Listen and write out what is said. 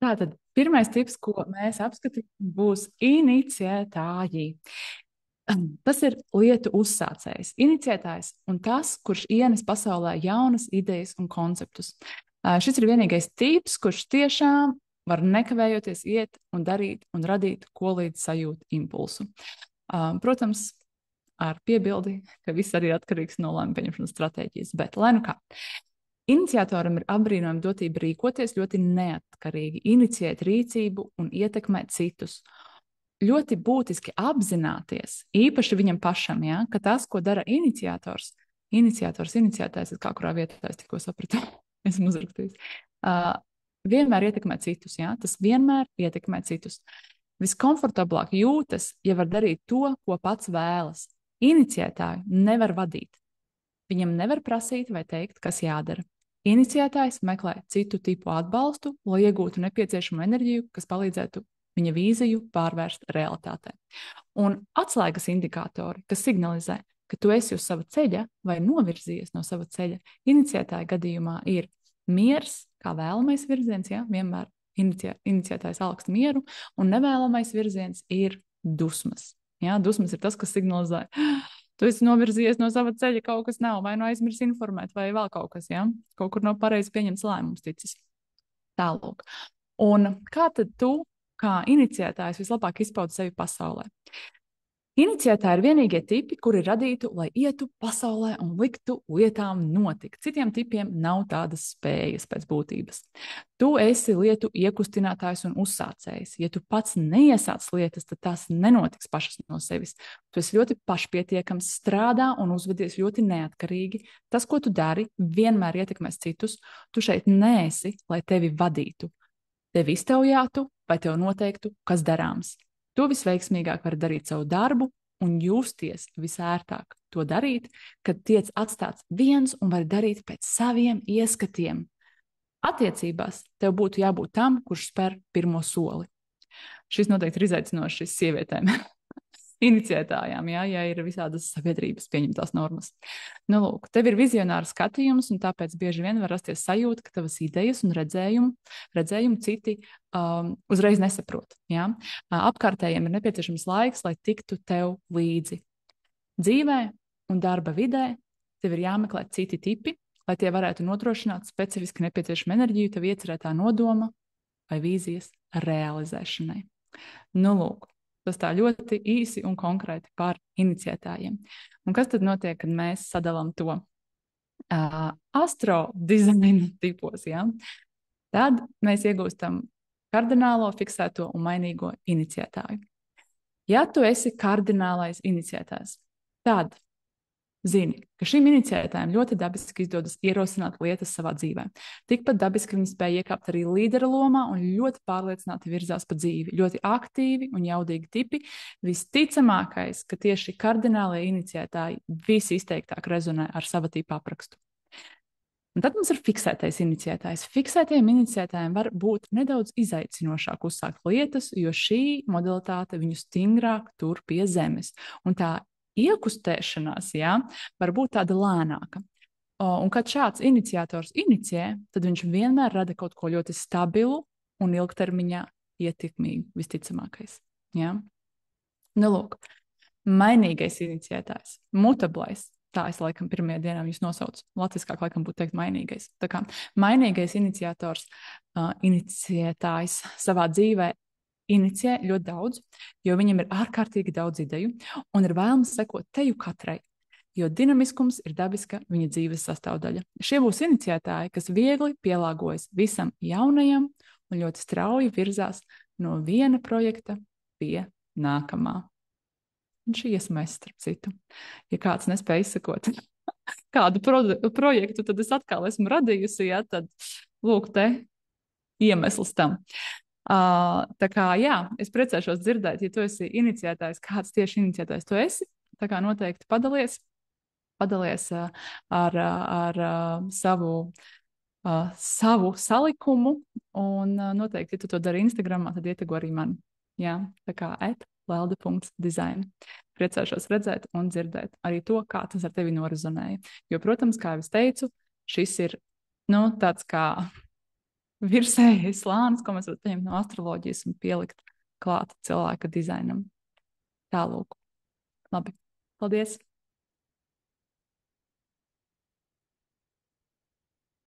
Tātad pirmais tips, ko mēs apskatām, būs iniciētāji. Tas ir lietu uzsācējs, iniciētājs un tas, kurš ienes pasaulē jaunas idejas un konceptus. Šis ir vienīgais tips, kurš tiešām var nekavējoties iet un darīt un radīt ko līdz sajūtu impulsu. Protams, ar piebildi, ka viss arī ir atkarīgs no lēmumu pieņemšanas stratēģijas, bet lai nu kā. Iniciatoram ir apbrīnojama dotība rīkoties ļoti neatkarīgi, inicijēt rīcību un ietekmēt citus. Ļoti būtiski apzināties, īpaši viņam pašam, ja, ka tas, ko dara iniciētājs, kā kurā vietā es tikko sapratu, esmu uzrakstījis, vienmēr ietekmē citus, ja, tas vienmēr ietekmē citus. Viskomfortablāk jūtas, ja var darīt to, ko pats vēlas. Iniciētāju nevar vadīt. Viņam nevar prasīt vai teikt, kas jādara. Iniciētājs meklē citu tipu atbalstu, lai iegūtu nepieciešamo enerģiju, kas palīdzētu viņa vīziju pārvērst realitātē. Un atslēgas indikātori, kas signalizē, ka tu esi uz sava ceļa vai novirzījies no sava ceļa, iniciētāja gadījumā ir miers, kā vēlamais virziens, ja, vienmēr iniciētājs augsta mieru, un nevēlamais virziens ir dusmas. Ja, dusmas ir tas, kas signalizē, tu esi novirzījies no sava ceļa, kaut kas nav, vai nu aizmirsis informēt, vai vēl kaut kas, ja, kaut kur nav pareizi pieņemts lēmums ticis. Tālūk. Un kā tad tu, kā iniciētājs, vislabāk izpaud sevi pasaulē? Iniciētāji ir vienīgie tipi, kuri radītu, lai ietu pasaulē un liktu lietām notikt. Citiem tipiem nav tādas spējas pēc būtības. Tu esi lietu iekustinātājs un uzsācējs. Ja tu pats neiesāc lietas, tad tās nenotiks pašas no sevis. Tu esi ļoti pašpietiekams, strādā un uzvedies ļoti neatkarīgi. Tas, ko tu dari, vienmēr ietekmēs citus. Tu šeit neesi, lai tevi vadītu. Tevi iztaujātu vai tev noteiktu, kas darāms. Tu visveiksmīgāk vari darīt savu darbu un justies visērtāk to darīt, kad tiec atstāts viens un vari darīt pēc saviem ieskatiem. Attiecībās tev būtu jābūt tam, kurš spēr pirmo soli. Šis noteikti ir izaicinošs sievietēm. Iniciētājām, ja ir visādas sabiedrības pieņemtās normas. Nu, lūk, tev ir vizionāra skatījums, un tāpēc bieži vien var rasties sajūta, ka tavas idejas un redzējumu citi uzreiz nesaprot. Ja? Apkārtējiem ir nepieciešams laiks, lai tiktu tev līdzi. Dzīvē un darba vidē tev ir jāmeklē citi tipi, lai tie varētu nodrošināt specifiski nepieciešamu enerģiju tev iecerētā nodoma vai vīzijas realizēšanai. Nu, lūk. Tas tā ļoti īsi un konkrēti par iniciētājiem. Un kas tad notiek, kad mēs sadalām to astrodizaina tipos? Ja? Tad mēs iegūstam kardinālo, fiksēto un mainīgo iniciētāju. Ja tu esi kardinālais iniciētājs, tad zini, ka šim iniciētājam ļoti dabiski izdodas ierosināt lietas savā dzīvē. Tikpat dabiski viņi spēja iekāpt arī līdera lomā un ļoti pārliecināti virzās pa dzīvi. Ļoti aktīvi un jaudīgi tipi. Visticamākais, ka tieši kardinālie iniciētāji visizteiktāk rezonē ar sava tipa aprakstu. Un tad mums ir fiksētais iniciētājs. Fiksētajiem iniciētājiem var būt nedaudz izaicinošāk uzsākt lietas, jo šī modalitāte viņu stingrāk tur pie zemes. Un tā iekustēšanās, ja, var būt tāda lēnāka. Un kad šāds iniciators inicijē, tad viņš vienmēr rada kaut ko ļoti stabilu un ilgtermiņā ietekmīgu, visticamākais. Ja? Nu, lūk, mainīgais iniciētājs, mutablais, tā es laikam pirmajā dienā viņus nosaucu, latviskāk laikam būtu teikt mainīgais. Tā kā mainīgais iniciators, iniciētājs savā dzīvē inicijē ļoti daudz, jo viņam ir ārkārtīgi daudz ideju un ir vēlams sekot teju katrai, jo dinamiskums ir dabiska viņa dzīves sastāvdaļa. Šie būs iniciētāji, kas viegli pielāgojas visam jaunajam un ļoti strauji virzās no viena projekta pie nākamā. Un šī esmu es, starp citu. Ja kāds nespēja izsekot kādu projektu, tad es atkal esmu radījusi, ja, tad lūk te iemesls tam. Tā kā, jā, es priecāšos dzirdēt, ja tu esi iniciētājs, kāds tieši iniciētājs tu esi, tā kā noteikti padalies ar savu salikumu, un noteikti, ja tu to dari Instagramā, tad ietegu arī mani. Jā, tā kā @lelda.design. Priecāšos redzēt un dzirdēt arī to, kā tas ar tevi norizonēja. Jo, protams, kā jau es teicu, šis ir, tāds kā virsējais slānis, ko mēs varam paņemt no astroloģijas un pielikt klāt cilvēka dizainam. Tālūk. Labi. Paldies!